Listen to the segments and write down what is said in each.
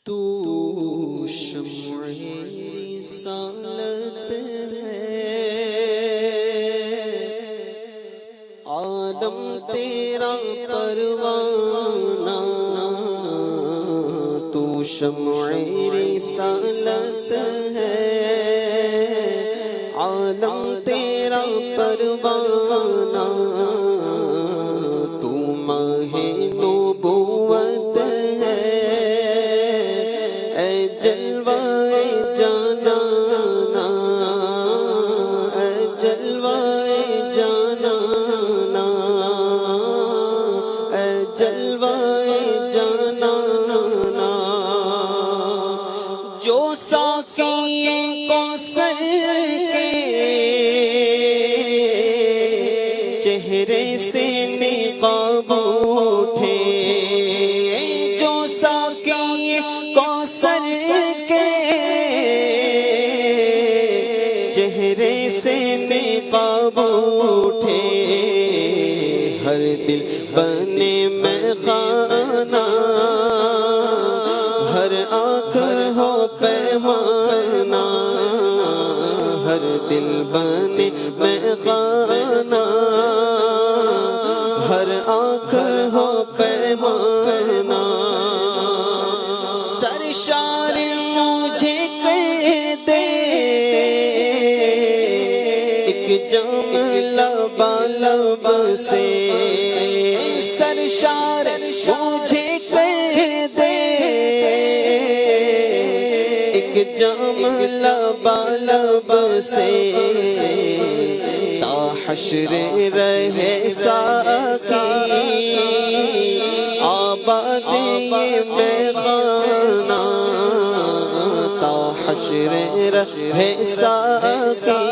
تو شمع رسالت ہے، عالم تیرا پروانہ، تو شمع رسالت ہے، عالم تیرا پروانہ، تو ماہ نبوت ہے، اے جلوائے جانانا، اے جلوائے جانانا، اے جلوائے جانانا، جو ساقی کوثر کے چہرے سے نقاب اٹھے، جو ساقی کوثر کے چہرے سے نقاب اٹھے، ہر دل بنے میں خانہ، ہر آنکھ ہو پیمانہ، ہر دل بنے میں خانہ، ہر آنکھ ہو پیمانہ، سرشار مجھے کر دے ایک جام لبالب سے، سرشار مجھے کر دے ایک جام لبالب سے، تا حشر رہے ساقی آباد یہ میخانہ، تا حشر رہے ساقی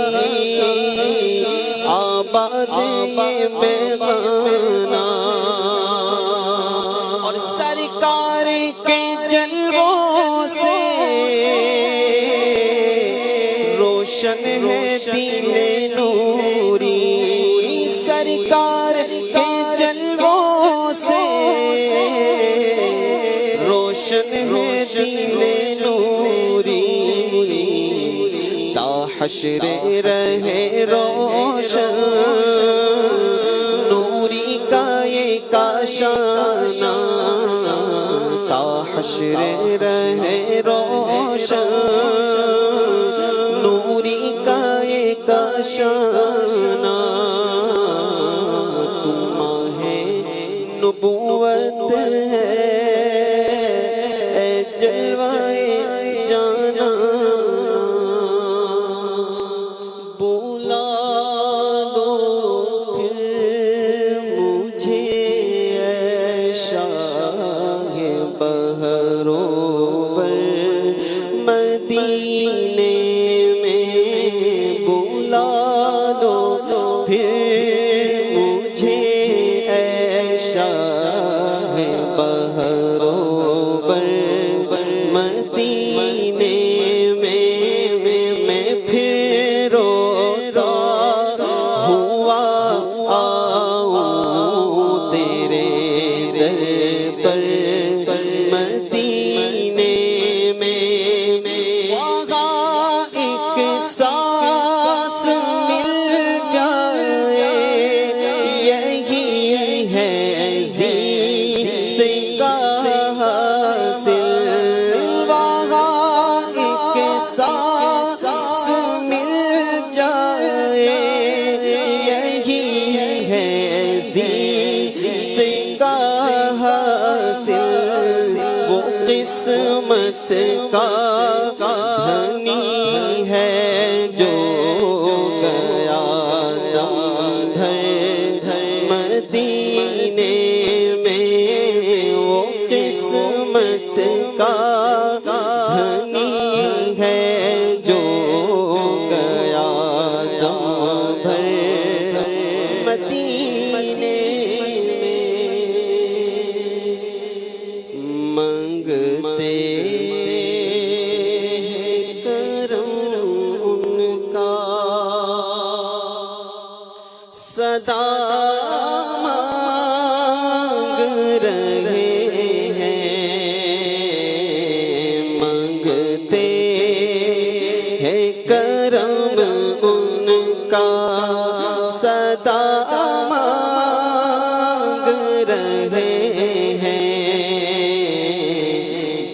آباد یہ میخانہ، اور سرکار کے جلووں سے روشن ہے دل نوری، سرکار کے جلووں سے روشن ہے دل نوری، تا حشر رہے روشن نوری کا یہ کاشانہ، تا حشر رہے روشن نوری کا یہ کاشانہ، تو ماہ نبوت ہے، اے جلوائے جانا، بولا دو پھر مجھے اے شاہ بہروبر مدینے میں، بولا دو پھر مجھے اے شاہ بہروبر مدینے میں، میں پھر روتا ہوا آؤں تیرے در پر مدینے میں، وہاں ایک سانس مل جائے، یہی ہے زیست کا حاصل، وہاں ایک سانس مل جائے، یہی ہے زیست کا حاصل، وہ قسمت کا دھنی ہے جو گیا دم بھر مدینے میں، وہ قسمت کا دھنی ہے جو گیا دم بھر مدینے میں، منگتے کرم ان کا صدا مانگ رہے ہیں، کا صدا مانگ رہے ہیں،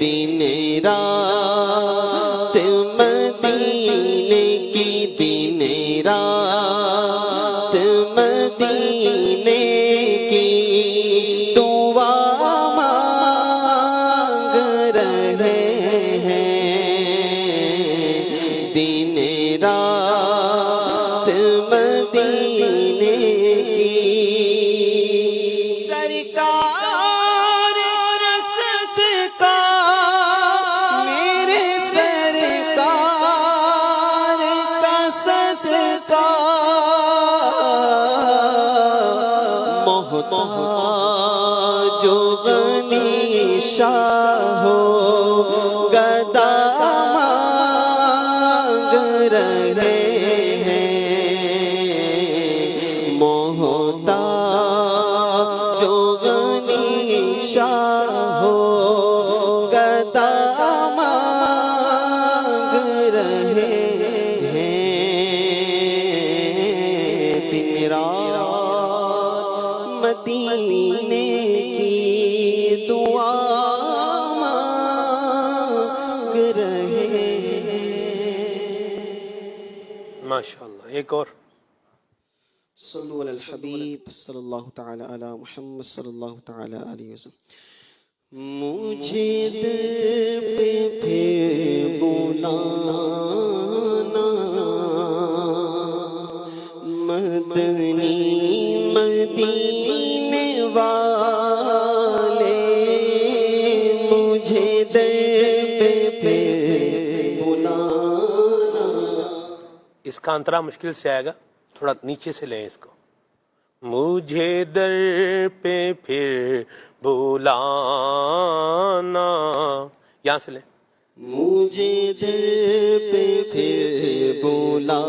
دن رات مدینے کی، دن رات مدینے کی دعا مانگ رہے ہیں، دن رات مدینے کی سرکار رسد کا، میرے سرکار کا صدقہ، محتاج جو غنی شاہ ہو گدا مانگ رہے ہیں، محتاج جو غنی شاہ ہو گدا مانگ رہے ہیں، دن رات مدینے کی دعا مانگ رہے ہیں۔ ماشاءاللہ، ایک اور صلو علی الحبیب صلی اللہ تعالی علی محمد صلی اللہ تعالی علیہ وسلم۔ مجھے در پہ پھر بلانا، مدنی مدینے والے، مجھے در پہ پھر بلانا۔ اس کا انترا مشکل سے آئے گا، تھوڑا نیچے سے لیں اس کو۔ مجھے در پہ پھر بلانا، یہاں سے لیں۔ مجھے در پہ پھر بلانا،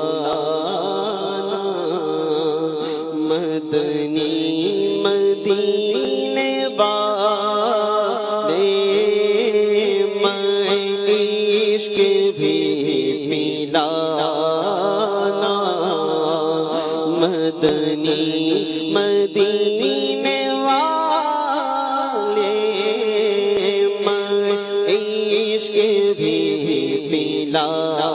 مدنی مدینے والے، میں عشق بھی پلانا، مدنی مدینے والے، میں عشق بھی پلانا۔